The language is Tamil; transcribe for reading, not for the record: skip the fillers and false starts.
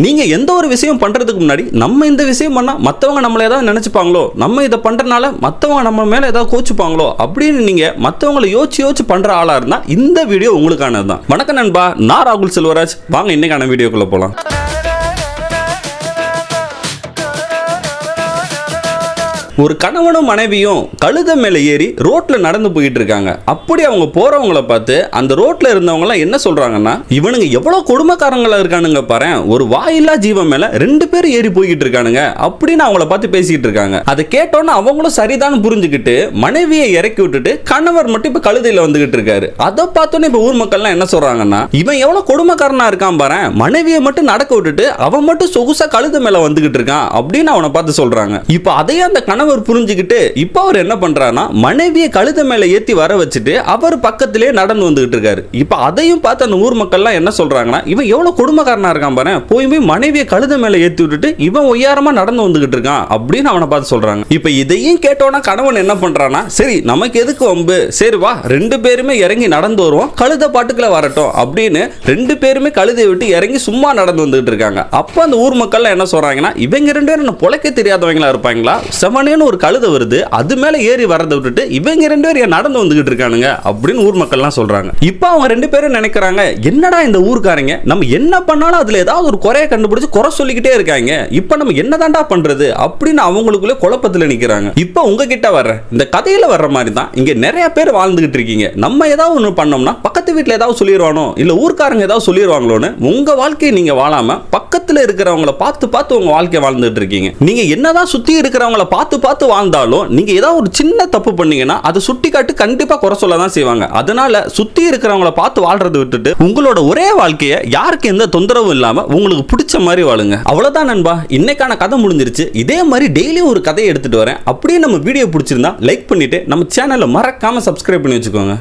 நீங்க எந்த ஒரு விஷயம் பண்றதுக்கு முன்னாடி நம்ம இந்த விஷயம் பண்ணா மத்தவங்க நம்மள ஏதாவது நினைச்சுப்பாங்களோ, நம்ம இதை பண்றனால மத்தவங்க நம்ம மேல ஏதாவது கோச்சுப்பாங்களோ அப்படின்னு நீங்க மத்தவங்களை யோசிச்சு பண்ற ஆளா இருந்தா இந்த வீடியோ உங்களுக்கானது தான். வணக்கம் நண்பா, நான் ராகுல் செல்வராஜ். வாங்க இன்னைக்கான வீடியோக்குள்ள போலாம். ஒரு கணவனும் மனைவியும் கழுதை மேல ஏறி ரோட்ல நடந்து போயிட்டு இருக்காங்க. அப்படி அவங்க போறவங்களை பார்த்து அந்த ரோட்ல இருந்தவங்க எல்லாம் என்ன சொல்றாங்கன்னா, இவனுங்க எவ்வளவு கொடுமைக்காரங்களா இருக்கானுங்க பாரு, ஒரு வாயில்லா ஜீவன் மேல 2 பேர் ஏறி போய்கிட்டு இருக்கானுங்க அப்படின்னு அவங்கள பார்த்து பேசிட்டு இருக்காங்க. அதை கேட்டோன்னு அவங்களும் சரிதான் புரிஞ்சுக்கிட்டு மனைவியை இறக்கி விட்டுட்டு கணவர் மட்டும் இப்ப கழுதையில வந்துகிட்டு இருக்காரு. அதை பார்த்தோன்னே இப்ப ஊர் மக்கள்லாம் என்ன சொல்றாங்கன்னா, இவன் எவ்வளவு கொடுமைக்காரனா இருக்கான் பாரு, மனைவியை மட்டும் நடக்க விட்டுட்டு அவன் மட்டும் சொகுசா கழுதை மேல வந்துகிட்டு இருக்கான் அப்படின்னு அவனை பார்த்து சொல்றாங்க. இப்ப அதையே அந்த கணவர் புரிஞ்சுக்கிட்டு இப்ப அவர் என்ன பண்றாருன்னா, மனைவியை கழுதை மேல ஏத்தி வர வச்சுட்டு அவர் பக்கத்திலே நடந்து வந்துகிட்டு இருக்காரு. இப்ப அதையும் பார்த்து அந்த ஊர் மக்கள்லாம் என்ன சொல்றாங்கன்னா, இவன் எவ்வளவு கொடுமைக்காரனா இருக்கான் பாரு, போய் மனைவியை கழுதை மேல ஏத்தி விட்டுட்டு இவன் ஒய்யாரமா நடந்து வந்துகிட்டு இருக்கான் அப்படின்னு அவனை பார்த்து சொல்றாங்க. இப்ப இதையும் கேட்டோன்னா கணவன் என்ன பண்றானா, சரி நமக்கு எதுக்கு வம்பு, சரி வா 2 பேருமே இறங்கி நடந்து வருவோம், கழுதை பாட்டுக்குள்ள வரட்டும் அப்படின்னு 2 பேருமே கழுதையை விட்டு இறங்கி சும்மா நடந்து வந்துகிட்டு இருக்காங்க. அப்ப அந்த ஊர் மக்கள் என்ன சொல்றாங்கன்னா, இவங்க 2 பேரும் பொழைக்க தெரியாதவங்களா இருப்பாங்களா, செவனேன்னு ஒரு கழுதை வருது அது மேல ஏறி வரதை விட்டுட்டு இவங்க 2 பேரும் நடந்து வந்துகிட்டு இருக்கானுங்க அப்படின்னு ஊர் மக்கள் எல்லாம் சொல்றாங்க. இப்ப அவங்க 2 பேரும் நினைக்கிறாங்க, என்னடா இந்த ஊர்க்காரங்க நம்ம என்ன பண்ணாலும் அதுல ஏதாவது ஒரு குறைய கண்டுபிடிச்சு குறை சொல்லிக்கிட்டே இருக்காங்க, இப்ப நம்ம என்னதான்டா பண்றது அப்படின்னு அவங்களுக்குள்ள குழப்பத்துல நிக்கிறாங்க. இப்ப உங்ககிட்ட வர்ற இந்த கதையில வர்ற மாதிரி தான் இங்க நிறைய பேர் வாழ்ந்துகிட்டு இருக்கீங்க. நம்ம ஏதாவது ஒண்ணு பண்ணோம்னா பக்கத்து வீட்டுல ஏதாவது சொல்லிடுவானோ இல்ல ஊர்க்காரங்க ஏதாவது சொல்லிடுவாங்களோன்னு உங்க வாழ்க்கையை நீங்க வாழாம பக்கத்துல இருக்கிறவங்களை பார்த்து உங்க வாழ்க்கையை வாழ்ந்துட்டு இருக்கீங்க. நீங்க என்னதான் சுத்தி இருக்கிறவங்களை பார்த்து வாழ்ந்தாலும் நீங்க ஏதாவது ஒரு சின்ன தப்பு பண்ணீங்கன்னா அதை சுட்டி காட்டி கண்டிப்பா குறை சொல்ல தான் செய்வாங்க. அதனால சுத்தி இருக்கிறவங்களை பார்த்து வாழ்றதை விட்டுட்டு உங்களோட ஒரே வாழ்க்கையை யாருக்கு எந்த தொந்தரவும் இல்லாம உங்களுக்கு பிடிச்ச மாதிரி வாழுங்க. அவ்வளவுதான் நண்பா, இன்னைக்கான கதை முடிஞ்சிருச்சு. இதே மாதிரி டெய்லி ஒரு கதையை எடுத்துட்டு வரேன். அப்படியே நம்ம வீடியோ பிடிச்சிருந்தா லைக் பண்ணிட்டு நம்ம சேனலை மறக்காம சப்ஸ்கிரைப் பண்ணி வச்சுக்கோங்க.